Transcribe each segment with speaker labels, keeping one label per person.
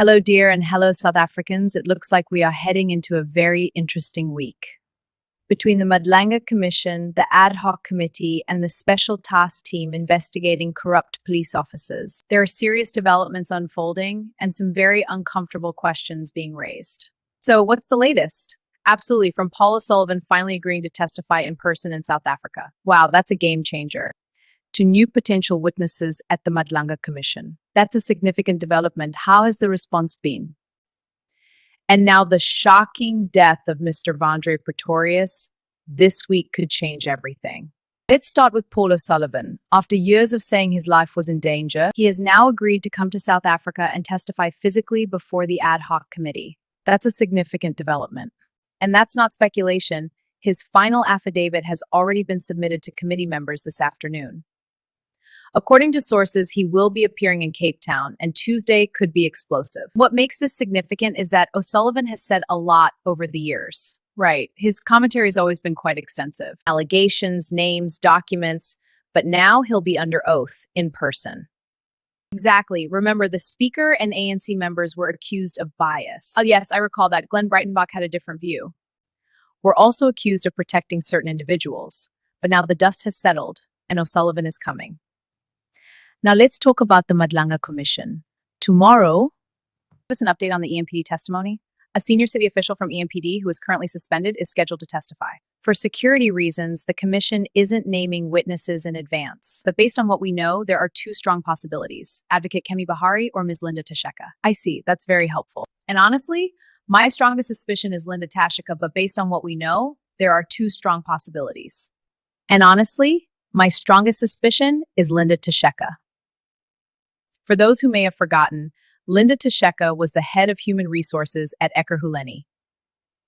Speaker 1: Hello, dear, and hello, South Africans. It looks like we are heading into a very interesting week. Between the Madlanga Commission, the Ad Hoc Committee, and the Special Task Team investigating corrupt police officers, there are serious developments unfolding and some very uncomfortable questions being raised. So, what's the latest? Absolutely, from Paul O'Sullivan finally agreeing to testify in person in South Africa. Wow, that's a game changer. To new potential witnesses at the Madlanga Commission. That's a significant development. How has the response been? And now the shocking death of Mr. Vandre Pretorius this week could change everything. Let's start with Paul O'Sullivan. After years of saying his life was in danger, he has now agreed to come to South Africa and testify physically before the Ad Hoc Committee. That's a significant development. And that's not speculation. His final affidavit has already been submitted to committee members this afternoon. According to sources, he will be appearing in Cape Town, and Tuesday could be explosive. What makes this significant is that O'Sullivan has said a lot over the years. Right. His commentary has always been quite extensive. Allegations, names, documents, but now he'll be under oath in person. Exactly. Remember, the speaker and ANC members were accused of bias. Oh, yes, I recall that. Glenn Breitenbach had a different view. We're also accused of protecting certain individuals. But now the dust has settled, and O'Sullivan is coming. Now let's talk about the Madlanga Commission. Tomorrow, give us an update on the EMPD testimony. A senior city official from EMPD who is currently suspended is scheduled to testify. For security reasons, the commission isn't naming witnesses in advance. But based on what we know, there are two strong possibilities: Advocate Kemi Bihari or Ms. Linda Tasheka. I see, that's very helpful. And honestly, my strongest suspicion is Linda Tasheka, but based on what we know, there are two strong possibilities. And honestly, my strongest suspicion is Linda Tasheka. For those who may have forgotten, Linda Tasheka was the head of human resources at Ekurhuleni.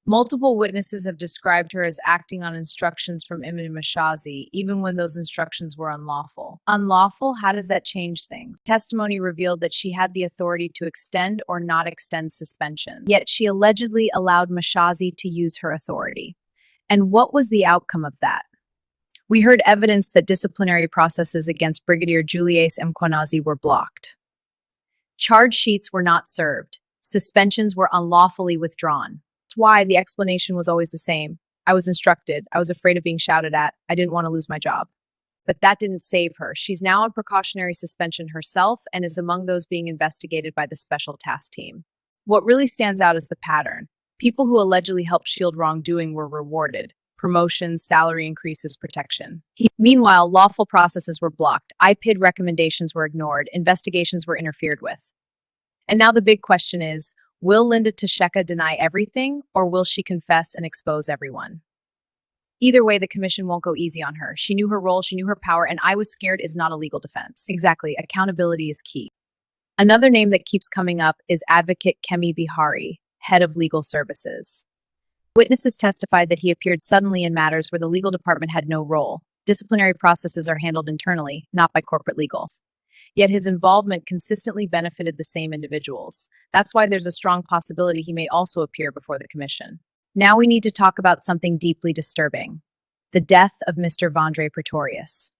Speaker 1: Multiple witnesses have described her as acting on instructions from Imam Mashazi, even when those instructions were unlawful. Unlawful? How does that change things? Testimony revealed that she had the authority to extend or not extend suspension, yet she allegedly allowed Mashazi to use her authority. And what was the outcome of that? We heard evidence that disciplinary processes against Brigadier Julius Mkhwanazi were blocked. Charge sheets were not served. Suspensions were unlawfully withdrawn. That's why the explanation was always the same. I was instructed. I was afraid of being shouted at. I didn't want to lose my job. But that didn't save her. She's now on precautionary suspension herself and is among those being investigated by the Special Task Team. What really stands out is the pattern. People who allegedly helped shield wrongdoing were rewarded. Promotions, salary increases, protection. Meanwhile, lawful processes were blocked. IPID recommendations were ignored. Investigations were interfered with. And now the big question is, will Linda Tasheka deny everything, or will she confess and expose everyone? Either way, the commission won't go easy on her. She knew her role, she knew her power, and I was scared is not a legal defense. Exactly. Accountability is key. Another name that keeps coming up is Advocate Kemi Bihari, head of legal services. Witnesses testified that he appeared suddenly in matters where the legal department had no role. Disciplinary processes are handled internally, not by corporate legals. Yet his involvement consistently benefited the same individuals. That's why there's a strong possibility he may also appear before the commission. Now we need to talk about something deeply disturbing: the death of Mr. Vandre Pretorius.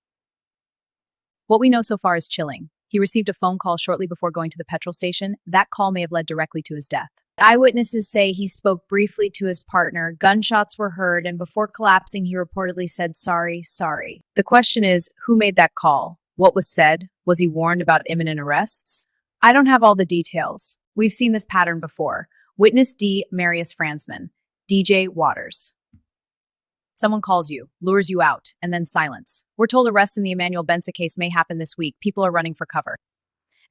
Speaker 1: What we know so far is chilling. He received a phone call shortly before going to the petrol station. That call may have led directly to his death. Eyewitnesses say he spoke briefly to his partner, gunshots were heard, and before collapsing, he reportedly said, "Sorry, sorry." The question is, who made that call? What was said? Was he warned about imminent arrests? I don't have all the details. We've seen this pattern before. Witness D. Marius Fransman, DJ Waters. Someone calls you, lures you out, and then silence. We're told arrests in the Emmanuel Bensa case may happen this week. People are running for cover.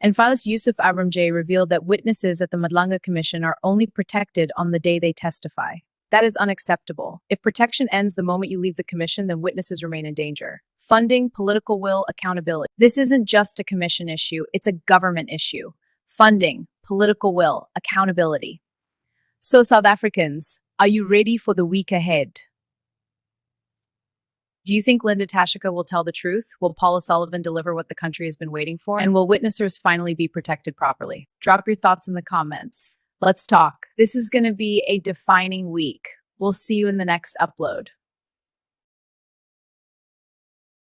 Speaker 1: And Falis Yusuf Abramjay revealed that witnesses at the Madlanga Commission are only protected on the day they testify. That is unacceptable. If protection ends the moment you leave the commission, then witnesses remain in danger. Funding, political will, accountability. This isn't just a commission issue, it's a government issue. Funding, political will, accountability. So South Africans, are you ready for the week ahead? Do you think Linda Tasheka will tell the truth? Will Paul O'Sullivan deliver what the country has been waiting for? And will witnessers finally be protected properly? Drop your thoughts in the comments. Let's talk. This is going to be a defining week. We'll see you in the next upload.